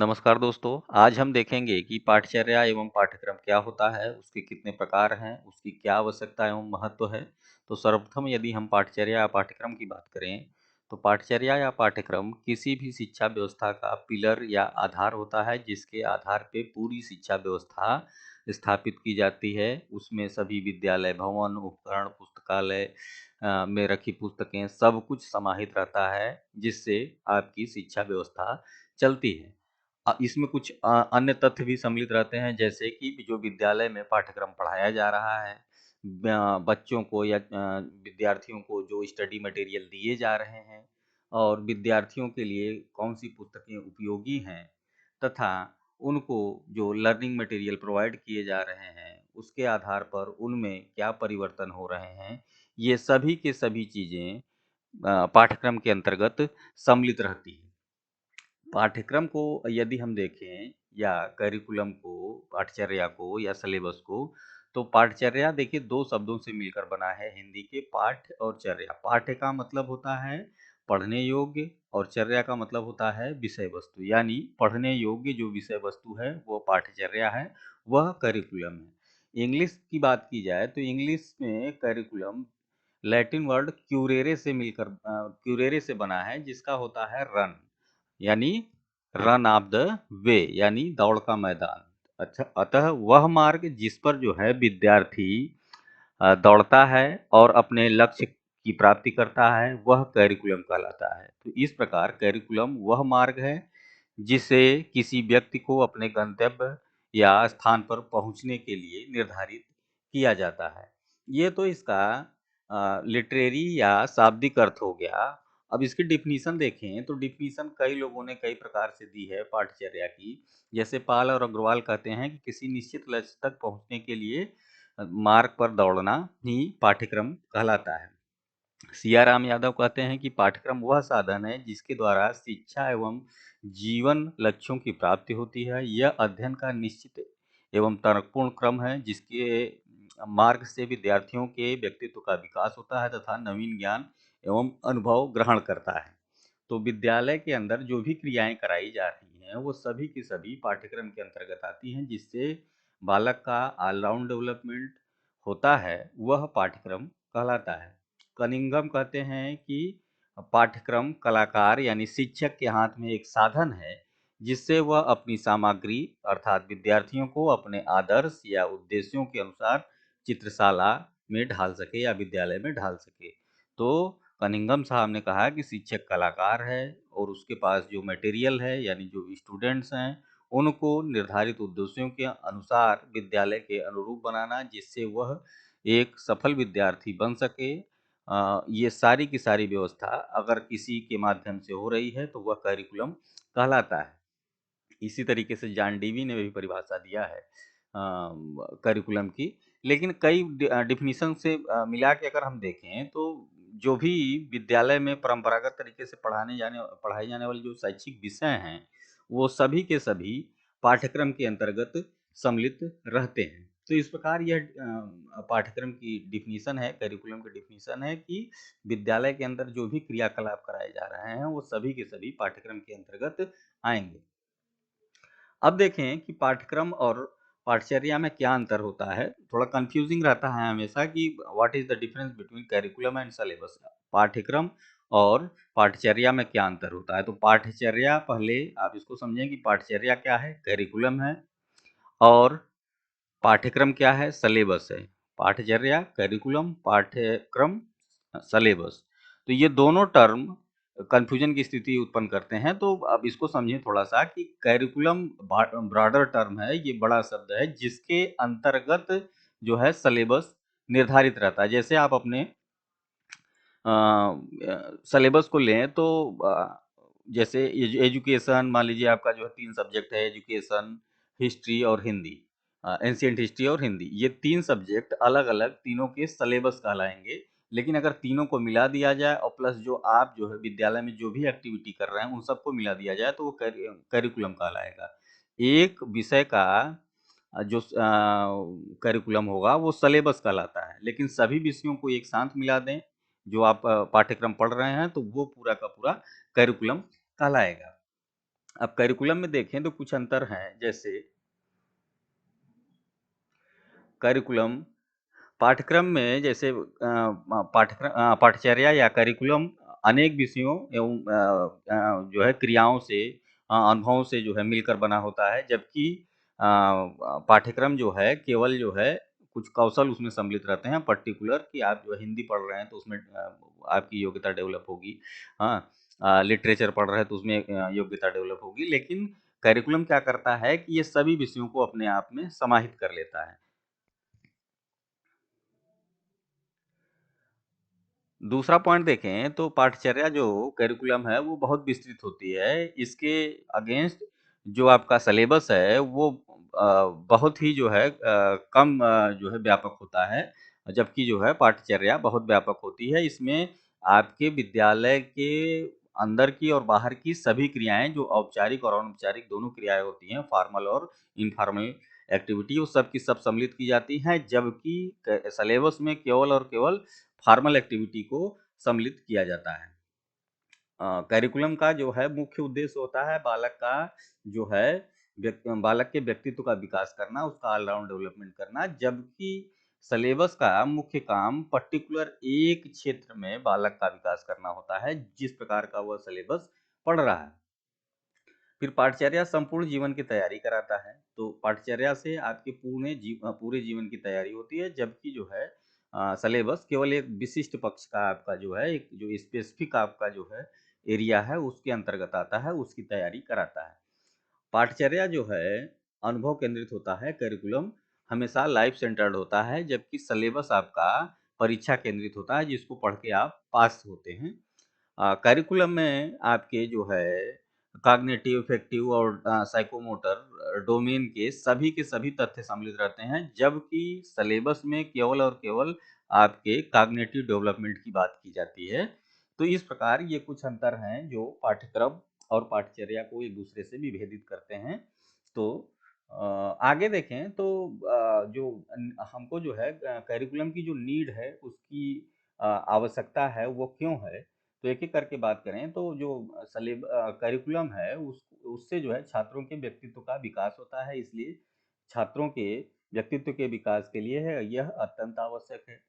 नमस्कार दोस्तों, आज हम देखेंगे कि पाठचर्या एवं पाठ्यक्रम क्या होता है, उसके कितने प्रकार हैं, उसकी क्या आवश्यकता एवं महत्व है। तो सर्वप्रथम यदि हम पाठचर्या या पाठ्यक्रम की बात करें, तो पाठचर्या या पाठ्यक्रम किसी भी शिक्षा व्यवस्था का पिलर या आधार होता है, जिसके आधार पे पूरी शिक्षा व्यवस्था स्थापित की जाती है। उसमें सभी विद्यालय भवन, उपकरण, पुस्तकालय में रखी पुस्तकें सब कुछ समाहित रहता है, जिससे आपकी शिक्षा व्यवस्था चलती है। इसमें कुछ अन्य तथ्य भी सम्मिलित रहते हैं, जैसे कि जो विद्यालय में पाठ्यक्रम पढ़ाया जा रहा है, बच्चों को या विद्यार्थियों को जो स्टडी मटेरियल दिए जा रहे हैं और विद्यार्थियों के लिए कौन सी पुस्तकें उपयोगी हैं, तथा उनको जो लर्निंग मटेरियल प्रोवाइड किए जा रहे हैं, उसके आधार पर उनमें क्या परिवर्तन हो रहे हैं, ये सभी के सभी चीज़ें पाठ्यक्रम के अंतर्गत सम्मिलित रहती है। पाठ्यक्रम को यदि हम देखें या करिकुलम को, पाठचर्या को या सिलेबस को, तो पाठचर्या देखिए दो शब्दों से मिलकर बना है हिंदी के, पाठ और चर्या। पाठ्य का मतलब होता है पढ़ने योग्य और चर्या का मतलब होता है विषय वस्तु, यानी पढ़ने योग्य जो विषय वस्तु है वो पाठचर्या है, वह करिकुलम है। इंग्लिश की बात की जाए तो इंग्लिश में करिकुलम लैटिन वर्ड क्यूरेरे से मिलकर क्यूरेरे से बना है, जिसका होता है रन, यानी रन ऑफ द वे, यानी दौड़ का मैदान। अच्छा, अतः वह मार्ग जिस पर जो है विद्यार्थी दौड़ता है और अपने लक्ष्य की प्राप्ति करता है, वह कैरिकुलम कहलाता है। तो इस प्रकार कैरिकुलम वह मार्ग है जिसे किसी व्यक्ति को अपने गंतव्य या स्थान पर पहुंचने के लिए निर्धारित किया जाता है। ये तो इसका लिटरेरी या शाब्दिक अर्थ हो गया। अब इसकी डिफिनीशन देखें तो डिफिनीशन कई लोगों ने कई प्रकार से दी है पाठचर्या की। जैसे पाल और अग्रवाल कहते हैं कि किसी निश्चित लक्ष्य तक पहुंचने के लिए मार्ग पर दौड़ना ही पाठ्यक्रम कहलाता है। सिया राम यादव कहते हैं कि पाठ्यक्रम वह साधन है जिसके द्वारा शिक्षा एवं जीवन लक्ष्यों की प्राप्ति होती है। यह अध्ययन का निश्चित एवं तर्कपूर्ण क्रम है, जिसके मार्ग से विद्यार्थियों के व्यक्तित्व का विकास होता है तथा नवीन ज्ञान एवं अनुभव ग्रहण करता है। तो विद्यालय के अंदर जो भी क्रियाएं कराई जा रही हैं, वो सभी की सभी पाठ्यक्रम के अंतर्गत आती हैं, जिससे बालक का ऑलराउंड डेवलपमेंट होता है, वह पाठ्यक्रम कहलाता है। कनिंघम कहते हैं कि पाठ्यक्रम कलाकार यानी शिक्षक के हाथ में एक साधन है, जिससे वह अपनी सामग्री अर्थात विद्यार्थियों को अपने आदर्श या उद्देश्यों के अनुसार चित्रशाला में ढाल सके या विद्यालय में ढाल सके। तो कनिंघम साहब ने कहा कि शिक्षक कलाकार है और उसके पास जो मटेरियल है यानी जो स्टूडेंट्स हैं, उनको निर्धारित उद्देश्यों के अनुसार विद्यालय के अनुरूप बनाना, जिससे वह एक सफल विद्यार्थी बन सके। ये सारी की सारी व्यवस्था अगर किसी के माध्यम से हो रही है तो वह करिकुलम कहलाता है। इसी तरीके से जॉन डीवी ने भी परिभाषा दिया है करिकुलम की। लेकिन कई डिफिनीशन से मिला के अगर हम देखें तो जो भी विद्यालय में परंपरागत तरीके से पढ़ाए जाने वाले जो शैक्षिक विषय हैं, वो सभी के सभी पाठ्यक्रम के अंतर्गत सम्मिलित रहते हैं। तो इस प्रकार यह पाठ्यक्रम की डिफिनीशन है, करिकुलम की डिफिनीशन है कि विद्यालय के अंदर जो भी क्रियाकलाप कराए जा रहे हैं, वो सभी के सभी पाठ्यक्रम के अंतर्गत आएंगे। अब देखें कि पाठ्यक्रम और पाठचर्या में क्या अंतर होता है। थोड़ा कंफ्यूजिंग रहता है हमेशा कि what is the difference between curriculum and syllabus. पाठ्यक्रम और पाठचर्या में क्या अंतर होता है। तो पाठचर्या, पहले आप इसको समझें कि पाठचर्या क्या है, करिकुलम है, और पाठ्यक्रम क्या है, सिलेबस है। पाठचर्या, करिकुलम, पाठ्यक्रम, सिलेबस। तो ये दोनों टर्म कंफ्यूजन की स्थिति उत्पन्न करते हैं। तो अब इसको समझें थोड़ा सा कि करिकुलम ब्रॉडर टर्म है, ये बड़ा शब्द है, जिसके अंतर्गत जो है सिलेबस निर्धारित रहता है। जैसे आप अपने सिलेबस को लें तो जैसे एजुकेशन, मान लीजिए आपका जो है 3 सब्जेक्ट है, एजुकेशन, हिस्ट्री और हिंदी, एंशिएंट हिस्ट्री और हिंदी। ये 3 सब्जेक्ट अलग-अलग तीनों के सिलेबस कहलाएंगे। लेकिन अगर तीनों को मिला दिया जाए और प्लस जो आप जो है विद्यालय में जो भी एक्टिविटी कर रहे हैं, उन सबको मिला दिया जाए तो वो करिकुलम कहलाएगा। एक विषय का जो करिकुलम होगा वो सिलेबस कहलाता है। लेकिन सभी विषयों को एक साथ मिला दें, जो आप पाठ्यक्रम पढ़ रहे हैं, तो वो पूरा का पूरा करिकुलम कहलाएगा। अब करिकुलम में देखें तो कुछ अंतर हैं, जैसे करिकुलम पाठ्यक्रम में जैसे पाठचर्या या करिकुलम अनेक विषयों एवं जो है क्रियाओं से अनुभवों से जो है मिलकर बना होता है, जबकि पाठ्यक्रम जो है केवल जो है कुछ कौशल उसमें सम्मिलित रहते हैं, पर्टिकुलर कि आप जो है हिंदी पढ़ रहे हैं तो उसमें आपकी योग्यता डेवलप होगी। हाँ, लिटरेचर पढ़ रहे हैं तो उसमें योग्यता डेवलप होगी, लेकिन करिकुलम क्या करता है कि ये सभी विषयों को अपने आप में समाहित कर लेता है। दूसरा पॉइंट देखें तो पाठचर्या जो करिकुलम है वो बहुत विस्तृत होती है। इसके अगेंस्ट जो आपका सिलेबस है वो बहुत ही जो है कम जो है व्यापक होता है, जबकि जो है पाठचर्या बहुत व्यापक होती है। इसमें आपके विद्यालय के अंदर की और बाहर की सभी क्रियाएं जो औपचारिक और अनौपचारिक दोनों क्रियाएं होती हैं, फॉर्मल और इनफॉर्मल एक्टिविटी, वो सब की सब सम्मिलित की जाती हैं, जबकि सिलेबस में केवल और केवल फॉर्मल एक्टिविटी को सम्मिलित किया जाता है। करिकुलम का जो है मुख्य उद्देश्य होता है बालक का जो है बालक के व्यक्तित्व का विकास करना, उसका ऑलराउंड डेवलपमेंट करना, जबकि सिलेबस का मुख्य काम पर्टिकुलर एक क्षेत्र में बालक का विकास करना होता है, जिस प्रकार का वह सिलेबस पढ़ रहा है। फिर पाठचर्या संपूर्ण जीवन की तैयारी कराता है, तो पाठचर्या से आपके पूरे जीवन की तैयारी होती है, जबकि जो है सिलेबस केवल एक विशिष्ट पक्ष का आपका जो है एक जो स्पेसिफिक आपका जो है एरिया है उसके अंतर्गत आता है, उसकी तैयारी कराता है। पाठचर्या जो है अनुभव केंद्रित होता है, करिकुलम हमेशा लाइफ सेंटर्ड होता है, जबकि सिलेबस आपका परीक्षा केंद्रित होता है जिसको पढ़ के आप पास होते हैं। करिकुलम में आपके जो है कॉग्निटिव, इफेक्टिव और साइकोमोटर डोमेन के सभी तथ्य सम्मिलित रहते हैं, जबकि सिलेबस में केवल और केवल आपके कॉग्निटिव डेवलपमेंट की बात की जाती है। तो इस प्रकार ये कुछ अंतर हैं जो पाठ्यक्रम और पाठचर्या को एक दूसरे से विभेदित करते हैं। तो आगे देखें तो हमको जो है करिकुलम की जो नीड है उसकी आवश्यकता है वो क्यों है, तो एक एक करके बात करें तो जो करिकुलम है उससे जो है छात्रों के व्यक्तित्व का विकास होता है, इसलिए छात्रों के व्यक्तित्व के विकास के लिए है यह अत्यंत आवश्यक है।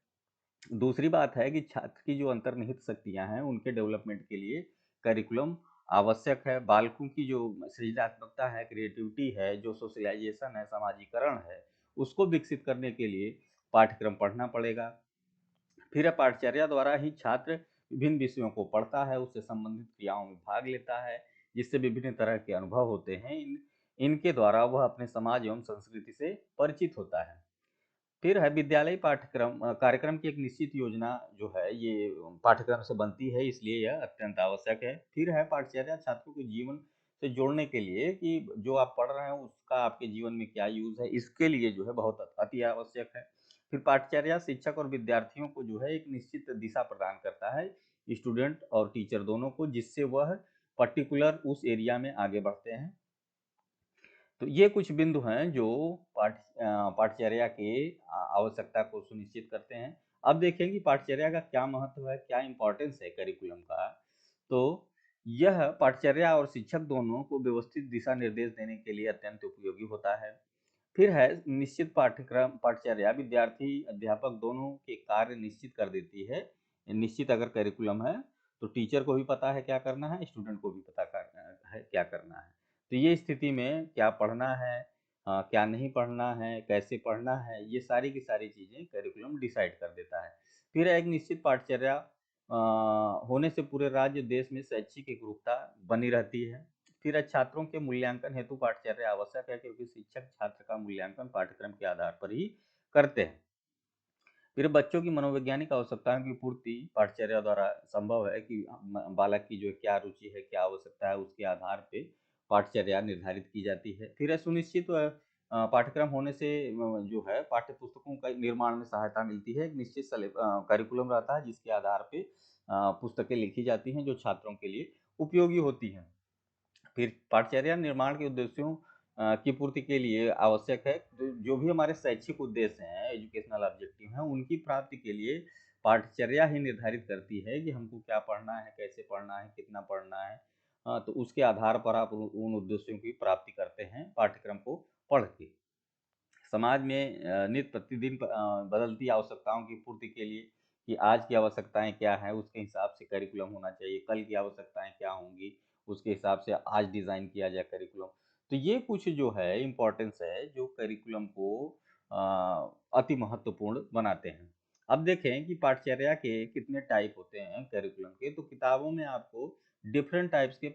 दूसरी बात है कि छात्र की जो अंतर्निहित शक्तियां हैं उनके डेवलपमेंट के लिए करिकुलम आवश्यक है। बालकों की जो सृजनात्मकता है, क्रिएटिविटी है, जो सोशलाइजेशन है, सामाजिकरण है, उसको विकसित करने के लिए पाठ्यक्रम पढ़ना पड़ेगा। फिर पाठचर्या द्वारा ही छात्र विभिन्न विषयों को पढ़ता है, उससे संबंधित क्रियाओं में भाग लेता है, जिससे विभिन्न तरह के अनुभव होते हैं। इनके द्वारा वह अपने समाज एवं संस्कृति से परिचित होता है। फिर है विद्यालय पाठ्यक्रम कार्यक्रम की एक निश्चित योजना जो है ये पाठ्यक्रम से बनती है, इसलिए यह अत्यंत आवश्यक है। फिर है पाठचर्या छात्रों के जीवन से जोड़ने के लिए कि जो आप पढ़ रहे हैं उसका आपके जीवन में क्या यूज है, इसके लिए जो है बहुत अति आवश्यक है। फिर पाठचर्या शिक्षक और विद्यार्थियों को जो है एक निश्चित दिशा प्रदान करता है, स्टूडेंट और टीचर दोनों को, जिससे वह पर्टिकुलर उस एरिया में आगे बढ़ते हैं। तो ये कुछ बिंदु हैं जो पाठचर्या के आवश्यकता को सुनिश्चित करते हैं। अब देखें कि पाठचर्या का क्या महत्व है, क्या इंपॉर्टेंस है करिकुलम का। तो यह पाठचर्या और शिक्षक दोनों को व्यवस्थित दिशा निर्देश देने के लिए अत्यंत उपयोगी होता है। फिर है निश्चित पाठ्यक्रम पाठचर्या विद्यार्थी अध्यापक दोनों के कार्य निश्चित कर देती है। निश्चित अगर करिकुलम है तो टीचर को भी पता है क्या करना है, स्टूडेंट को भी पता करना है क्या करना है। तो ये स्थिति में क्या पढ़ना है, क्या नहीं पढ़ना है, कैसे पढ़ना है, ये सारी की सारी चीज़ें करिकुलम डिसाइड कर देता है। फिर एक निश्चित पाठचर्या होने से पूरे राज्य देश में शैक्षिक एकरूपता बनी रहती है। फिर छात्रों के मूल्यांकन हेतु पाठचर्या आवश्यक है, क्योंकि शिक्षक छात्र का मूल्यांकन पाठ्यक्रम के आधार पर ही करते हैं। फिर बच्चों की मनोवैज्ञानिक आवश्यकताओं की पूर्ति पाठचर्या द्वारा संभव है कि बालक की जो क्या रुचि है, क्या आवश्यकता है, उसके आधार पे पाठचर्या निर्धारित की जाती है। फिर सुनिश्चित पाठ्यक्रम होने से जो है पाठ्य पुस्तकों का निर्माण में सहायता मिलती है। एक निश्चित करिकुलम रहता है जिसके आधार पे पुस्तकें लिखी जाती हैं जो छात्रों के लिए उपयोगी होती हैं। फिर पाठचर्या निर्माण के उद्देश्यों की पूर्ति के लिए आवश्यक है। तो जो भी हमारे शैक्षिक उद्देश्य हैं, एजुकेशनल ऑब्जेक्टिव हैं, उनकी प्राप्ति के लिए पाठचर्या ही निर्धारित करती है कि हमको क्या पढ़ना है, कैसे पढ़ना है, कितना पढ़ना है, तो उसके आधार पर आप उन उद्देश्यों की प्राप्ति करते हैं पाठ्यक्रम को पढ़ के। समाज में नित्य प्रतिदिन बदलती आवश्यकताओं की पूर्ति के लिए कि आज की आवश्यकताएं क्या हैं, उसके हिसाब से करिकुलम होना चाहिए, कल की आवश्यकताएं क्या होंगी, उसके हिसाब से आज डिज़ाइन किया जाए करिकुलम। तो ये कुछ जो है इम्पोर्टेंस है जो करिकुलम को अति महत्वपूर्ण बनाते हैं। अब देखें कि पाठचर्या के कितने टाइप होते हैं करिकुलम के, तो किताबों में आपको डिफरेंट टाइप्स के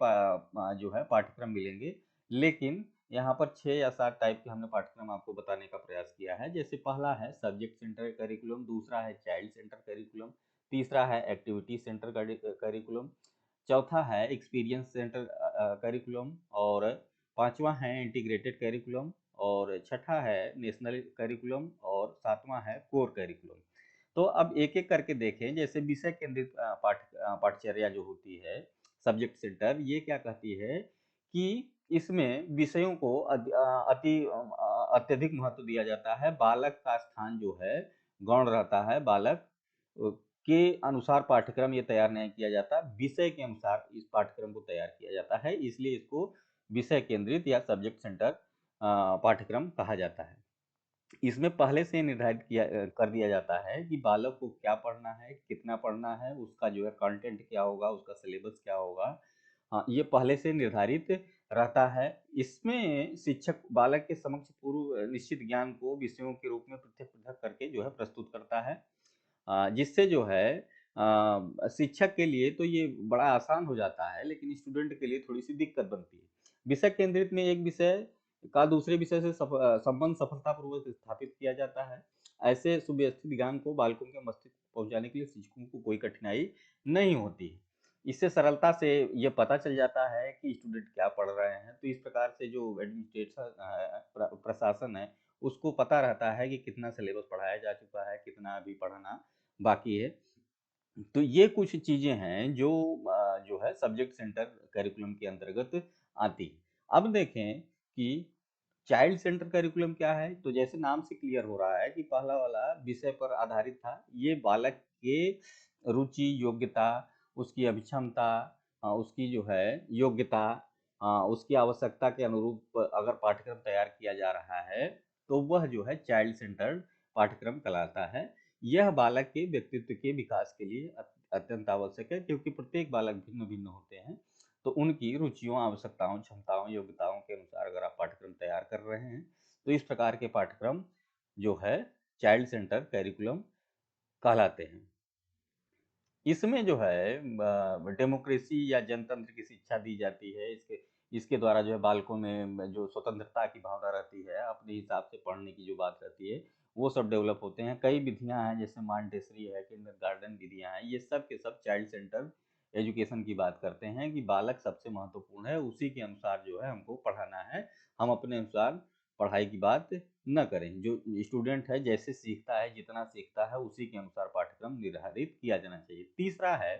जो है पाठ्यक्रम मिलेंगे, लेकिन यहाँ पर 6 या 7 टाइप के हमने पाठ्यक्रम आपको बताने का प्रयास किया है। जैसे पहला है सब्जेक्ट सेंटर करिकुलम, दूसरा है चाइल्ड सेंटर करिकुलम, तीसरा है एक्टिविटी सेंटर करिकुलम, चौथा है एक्सपीरियंस सेंटर करिकुलम, और पांचवा है इंटीग्रेटेड करिकुलम, और छठा है नेशनल करिकुलम, और सातवां है कोर करिकुलम। तो अब एक एक करके देखें। जैसे विषय केंद्रित पाठचर्या जो होती है सब्जेक्ट सेंटर, ये क्या कहती है कि इसमें विषयों को अत्यधिक महत्व दिया जाता है। बालक का स्थान जो है गौण रहता है। बालक के अनुसार पाठ्यक्रम ये तैयार नहीं किया जाता, विषय के अनुसार इस पाठ्यक्रम को तैयार किया जाता है, इसलिए इसको विषय केंद्रित या सब्जेक्ट सेंटर पाठ्यक्रम कहा जाता है। इसमें पहले से निर्धारित कर दिया जाता है कि बालक को क्या पढ़ना है, कितना पढ़ना है, उसका जो है कंटेंट क्या होगा, उसका सिलेबस क्या होगा। हाँ, ये पहले से निर्धारित रहता है। इसमें शिक्षक बालक के समक्ष पूर्व निश्चित ज्ञान को विषयों के रूप में पृथक पृथक करके जो है प्रस्तुत करता है, जिससे जो है शिक्षक के लिए तो ये बड़ा आसान हो जाता है, लेकिन स्टूडेंट के लिए थोड़ी सी दिक्कत बनती है। विषय केंद्रित में एक विषय का दूसरे विषय से संबंध सफलतापूर्वक स्थापित किया जाता है। ऐसे सुव्यवस्थित ज्ञान को बालकों के मस्तिष्क को पहुंचाने के लिए शिक्षकों को कोई कठिनाई नहीं होती है। इससे सरलता से ये पता चल जाता है कि स्टूडेंट क्या पढ़ रहे हैं। तो इस प्रकार से जो एडमिनिस्ट्रेशन प्रशासन है, उसको पता रहता है कि कितना सिलेबस पढ़ाया जा चुका है, कितना अभी पढ़ना बाकी है। तो ये कुछ चीजें हैं जो जो है सब्जेक्ट सेंटर करिकुलम के अंतर्गत आती है। अब देखें कि चाइल्ड सेंटर करिकुलम क्या है। तो जैसे नाम से क्लियर हो रहा है कि पहला वाला विषय पर आधारित था। ये बालक के रुचि, योग्यता, उसकी अभिक्षमता, उसकी जो है योग्यता, उसकी आवश्यकता के अनुरूप अगर पाठ्यक्रम तैयार किया जा रहा है, तो वह जो है चाइल्ड सेंटर्ड पाठ्यक्रम कहलाता है। यह बालक के व्यक्तित्व के विकास के लिए अत्यंत आवश्यक है, क्योंकि प्रत्येक बालक भिन्न भिन्न होते हैं। तो उनकी रुचियों, आवश्यकताओं, क्षमताओं, योग्यताओं के अनुसार अगर आप पाठ्यक्रम तैयार कर रहे हैं, तो इस प्रकार के पाठ्यक्रम जो है चाइल्ड सेंटर करिकुलम कहलाते हैं। इसमें जो है डेमोक्रेसी या जनतंत्र की शिक्षा दी जाती है। इसके इसके द्वारा जो है बालकों में जो स्वतंत्रता की भावना रहती है, अपने हिसाब से पढ़ने की जो बात रहती है, वो सब डेवलप होते हैं। कई विधियां हैं, जैसे मॉन्टेसरी है, किंडरगार्टन विधियां हैं, ये सब के सब चाइल्ड सेंटर एजुकेशन की बात करते हैं कि बालक सबसे महत्वपूर्ण है, उसी के अनुसार जो है हमको पढ़ाना है। हम अपने अनुसार पढ़ाई की बात न करें। जो स्टूडेंट है जैसे सीखता है, जितना सीखता है, उसी के अनुसार पाठ्यक्रम निर्धारित किया जाना चाहिए। तीसरा है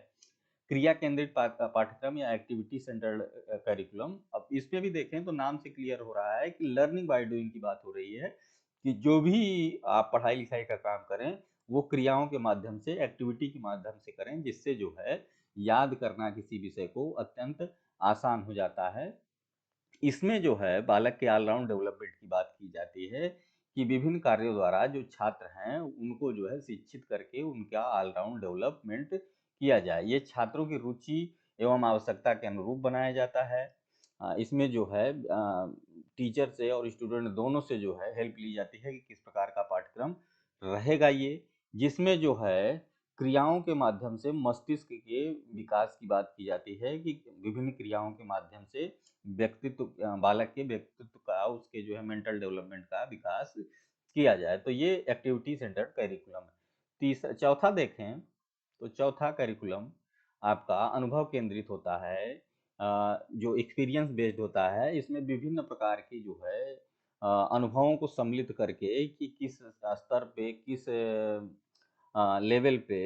क्रिया केंद्रित पाठ्यक्रम या एक्टिविटी सेंटर्ड करिकुलम। अब इसमें भी देखें तो नाम से क्लियर हो रहा है कि लर्निंग बाय डूइंग की बात हो रही है, कि जो भी आप पढ़ाई लिखाई का काम करें, वो क्रियाओं के माध्यम से, एक्टिविटी के माध्यम से करें, जिससे जो है याद करना किसी विषय को अत्यंत आसान हो जाता है। इसमें जो है बालक के ऑलराउंड डेवलपमेंट की बात की जाती है, कि विभिन्न कार्यों द्वारा जो छात्र हैं उनको जो है शिक्षित करके उनका ऑलराउंड डेवलपमेंट किया जाए। ये छात्रों की रुचि एवं आवश्यकता के अनुरूप बनाया जाता है। इसमें जो है टीचर से और स्टूडेंट दोनों से जो है हेल्प ली जाती है कि किस प्रकार का पाठ्यक्रम रहेगा ये, जिसमें जो है क्रियाओं के माध्यम से मस्तिष्क के विकास की बात की जाती है, कि विभिन्न क्रियाओं के माध्यम से व्यक्तित्व, बालक के व्यक्तित्व का, उसके जो है मेंटल डेवलपमेंट का विकास किया जाए। तो ये एक्टिविटी सेंटर्ड करिकुलम है। तीसरा चौथा देखें तो चौथा करिकुलम आपका अनुभव केंद्रित होता है, जो एक्सपीरियंस बेस्ड होता है। इसमें विभिन्न प्रकार की जो है अनुभवों को सम्मिलित करके कि किस स्तर पे, किस लेवल पे,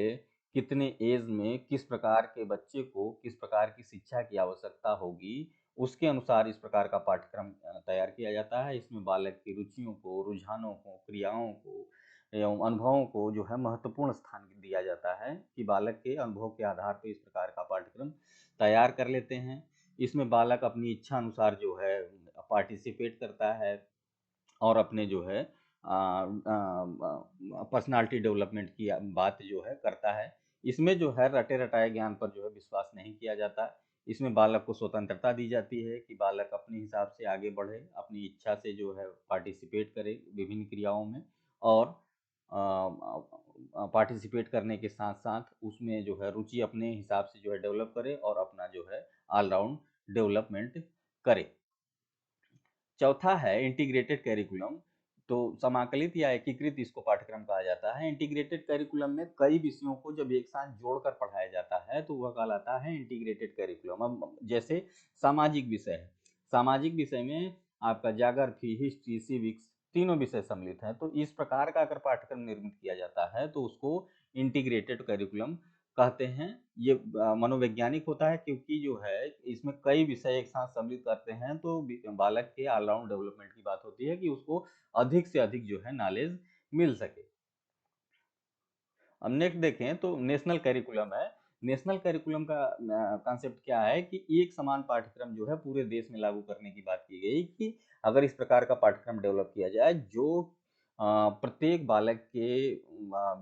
कितने एज में किस प्रकार के बच्चे को किस प्रकार की शिक्षा की आवश्यकता होगी, उसके अनुसार इस प्रकार का पाठ्यक्रम तैयार किया जाता है। इसमें बालक की रुचियों को, रुझानों को, क्रियाओं को एवं अनुभवों को जो है महत्वपूर्ण स्थान दिया जाता है, कि बालक के अनुभव के आधार पर इस प्रकार का पाठ्यक्रम तैयार कर लेते हैं। इसमें बालक अपनी इच्छा अनुसार जो है पार्टिसिपेट करता है और अपने जो है पर्सनालिटी डेवलपमेंट की बात जो है करता है। इसमें जो है रटे रटाए ज्ञान पर जो है विश्वास नहीं किया जाता। इसमें बालक को स्वतंत्रता दी जाती है कि बालक अपने हिसाब से आगे बढ़े, अपनी इच्छा से जो है पार्टिसिपेट करे विभिन्न क्रियाओं में, और पार्टिसिपेट करने के साथ साथ उसमें जो है रुचि अपने हिसाब से जो है डेवलप करे और अपना जो है ऑलराउंड डेवलपमेंट करे। चौथा है इंटीग्रेटेड कैरिकुलम। तो समाकलित या एकीकृत इसको पाठ्यक्रम कहा जाता है। इंटीग्रेटेड कैरिकुलम में कई विषयों को जब एक साथ जोड़कर पढ़ाया जाता है तो वह कहलाता है इंटीग्रेटेड कैरिकुलम। अब जैसे सामाजिक विषय है, सामाजिक विषय में आपका ज्योग्राफी, हिस्ट्री, सिविक्स तीनों विषय सम्मिलित हैं। तो इस प्रकार का अगर पाठ्यक्रम निर्मित किया जाता है तो उसको इंटीग्रेटेड कैरिकुलम कहते हैं। ये मनोवैज्ञानिक होता है क्योंकि जो है इसमें कई विषय एक साथ सम्मिलित करते हैं, तो बालक के ऑलराउंड डेवलपमेंट की बात होती है कि उसको अधिक से अधिक जो है नॉलेज मिल सके। अब नेक्स्ट देखें तो नेशनल कैरिकुलम है। नेशनल कैरिकुलम का कॉन्सेप्ट क्या है कि एक समान पाठ्यक्रम जो है पूरे देश में लागू करने की बात की गई कि अगर इस प्रकार का पाठ्यक्रम डेवलप किया जाए जो प्रत्येक बालक के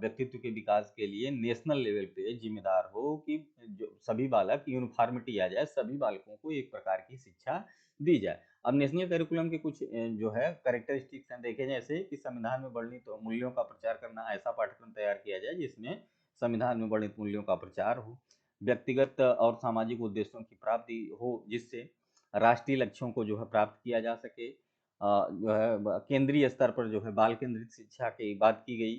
व्यक्तित्व के विकास के लिए नेशनल लेवल पे जिम्मेदार हो, कि जो सभी बालक यूनिफॉर्मिटी आ जाए, सभी बालकों को एक प्रकार की शिक्षा दी जाए। अब नेशनल करिकुलम के कुछ जो है कैरेक्टरिस्टिक्स हैं देखे, जैसे कि संविधान में वर्णित मूल्यों का प्रचार करना, ऐसा पाठ्यक्रम तैयार किया जाए जिसमें संविधान में वर्णित मूल्यों का प्रचार हो, व्यक्तिगत और सामाजिक उद्देश्यों की प्राप्ति हो जिससे राष्ट्रीय लक्ष्यों को जो है प्राप्त किया जा सके। जो है केंद्रीय स्तर पर जो है बाल केंद्रित शिक्षा की बात की गई।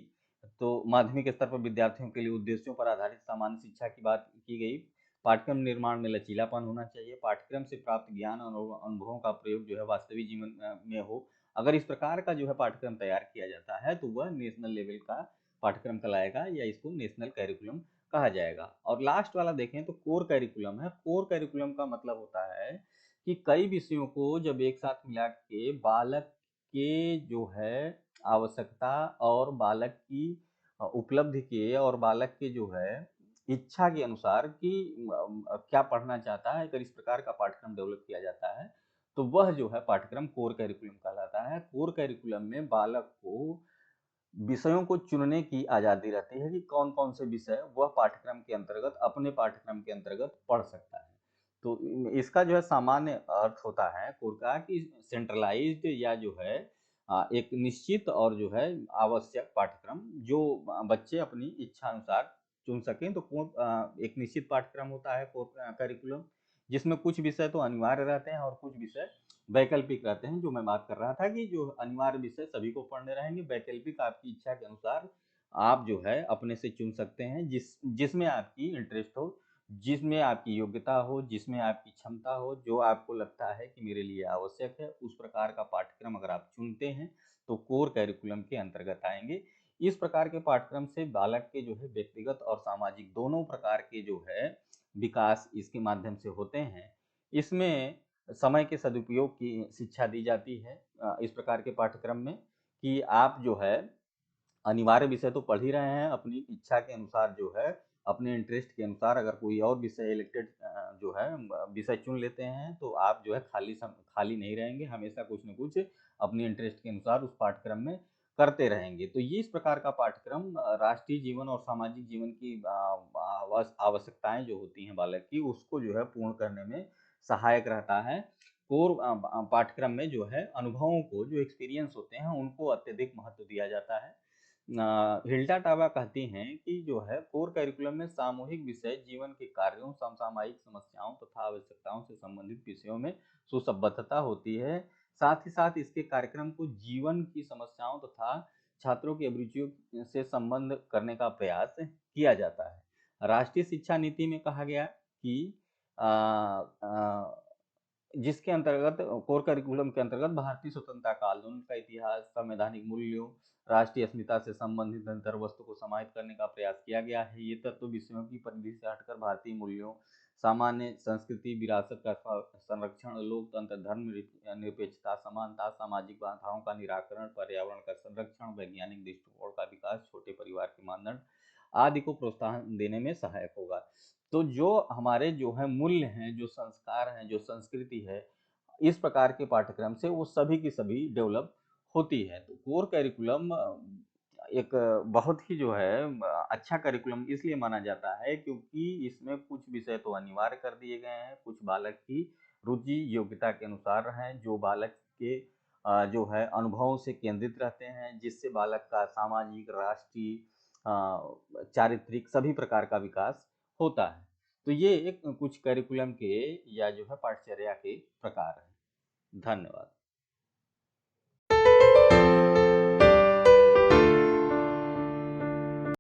तो माध्यमिक स्तर पर विद्यार्थियों के लिए उद्देश्यों पर आधारित सामान्य शिक्षा की बात की गई। पाठ्यक्रम निर्माण में लचीलापन होना चाहिए, पाठ्यक्रम से प्राप्त ज्ञान और अनुभवों का प्रयोग जो है वास्तविक जीवन में हो। अगर इस प्रकार का जो है पाठ्यक्रम तैयार किया जाता है तो वह नेशनल लेवल का पाठ्यक्रम कहलाएगा या इसको नेशनल कैरिकुलम कहा जाएगा। और लास्ट वाला देखें तो कोर कैरिकुलम है। कोर कैरिकुलम का मतलब होता है कि कई विषयों को जब एक साथ मिला के बालक के जो है आवश्यकता और बालक की उपलब्धि के और बालक के जो है इच्छा के अनुसार कि क्या पढ़ना चाहता है, अगर इस प्रकार का पाठ्यक्रम डेवलप किया जाता है तो वह जो है पाठ्यक्रम कोर कैरिकुलम कहलाता है। कोर कैरिकुलम में बालक को विषयों को चुनने की आज़ादी रहती है कि कौन कौन से विषय वह पाठ्यक्रम के अंतर्गत अपने पाठ्यक्रम के अंतर्गत पढ़ सकता है। तो इसका जो है सामान्य अर्थ होता है कोर का कि सेंट्रलाइज्ड या जो है एक निश्चित और जो है आवश्यक पाठ्यक्रम जो बच्चे अपनी इच्छा अनुसार चुन सकें। तो एक निश्चित पाठ्यक्रम होता है कोर करिकुलम, जिसमें कुछ विषय तो अनिवार्य रहते हैं और कुछ विषय वैकल्पिक रहते हैं। जो मैं बात कर रहा था कि जो अनिवार्य विषय सभी को पढ़ने रहेंगे, वैकल्पिक आपकी इच्छा के अनुसार आप जो है अपने से चुन सकते हैं जिसमें आपकी इंटरेस्ट हो, जिसमें आपकी योग्यता हो, जिसमें आपकी क्षमता हो, जो आपको लगता है कि मेरे लिए आवश्यक है, उस प्रकार का पाठ्यक्रम अगर आप चुनते हैं तो कोर कैरिकुलम के अंतर्गत आएंगे। इस प्रकार के पाठ्यक्रम से बालक के जो है व्यक्तिगत और सामाजिक दोनों प्रकार के जो है विकास इसके माध्यम से होते हैं। इसमें समय के सदुपयोग की शिक्षा दी जाती है इस प्रकार के पाठ्यक्रम में, कि आप जो है अनिवार्य विषय तो पढ़ ही रहे हैं, अपनी इच्छा के अनुसार जो है अपने इंटरेस्ट के अनुसार अगर कोई और विषय इलेक्टेड जो है विषय चुन लेते हैं तो आप जो है खाली नहीं रहेंगे, हमेशा कुछ न कुछ अपने इंटरेस्ट के अनुसार उस पाठ्यक्रम में करते रहेंगे। तो ये इस प्रकार का पाठ्यक्रम राष्ट्रीय जीवन और सामाजिक जीवन की आवश्यकताएं जो होती हैं बालक की, उसको जो है पूर्ण करने में सहायक रहता है। कोर पाठ्यक्रम में जो है अनुभवों को, जो एक्सपीरियंस होते हैं उनको अत्यधिक महत्व दिया जाता है। हिल्डा टाबा कहती हैं कि जो है कोर करिकुलम में सामूहिक विषय जीवन के कार्यों, समसामयिक समस्याओं तथा आवश्यकताओं से संबंधित विषयों में सुसंबद्धता होती है। साथ ही साथ इसके कार्यक्रम को जीवन की समस्याओं तथा छात्रों की अभिरुचियों से संबंध करने का प्रयास किया जाता है। राष्ट्रीय शिक्षा नीति में कहा गया कि आ, आ, जिसके अंतर्गत कोर करिकुलम के अंतर्गत भारतीय स्वतंत्रता का आंदोलन का इतिहास, संवैधानिक मूल्यों, राष्ट्रीय अस्मिता से संबंधित अंतर वस्तु को समाहित करने का प्रयास किया गया है। ये तत्व विषयों की परिधि से हटकर भारतीय मूल्यों, सामान्य संस्कृति, विरासत का संरक्षण, लोकतंत्र, धर्म निरपेक्षता, समानता, सामाजिक बाधाओं का निराकरण, पर्यावरण का संरक्षण, वैज्ञानिक दृष्टिकोण का विकास, छोटे परिवार के मानदंड आदि को प्रोत्साहन देने में सहायक होगा। तो जो हमारे जो है मूल्य हैं, जो संस्कार हैं, जो संस्कृति है, इस प्रकार के पाठ्यक्रम से वो सभी की सभी डेवलप होती है। तो कोर करिकुलम एक बहुत ही जो है अच्छा करिकुलम इसलिए माना जाता है क्योंकि इसमें कुछ विषय तो अनिवार्य कर दिए गए हैं, कुछ बालक की रुचि योग्यता के अनुसार हैं, जो बालक के जो है अनुभवों से केंद्रित रहते हैं, जिससे बालक का सामाजिक, राष्ट्रीय, चारित्रिक सभी प्रकार का विकास होता है। तो ये एक कुछ करिकुलम के या जो है पाठचर्या के प्रकार हैं। धन्यवाद।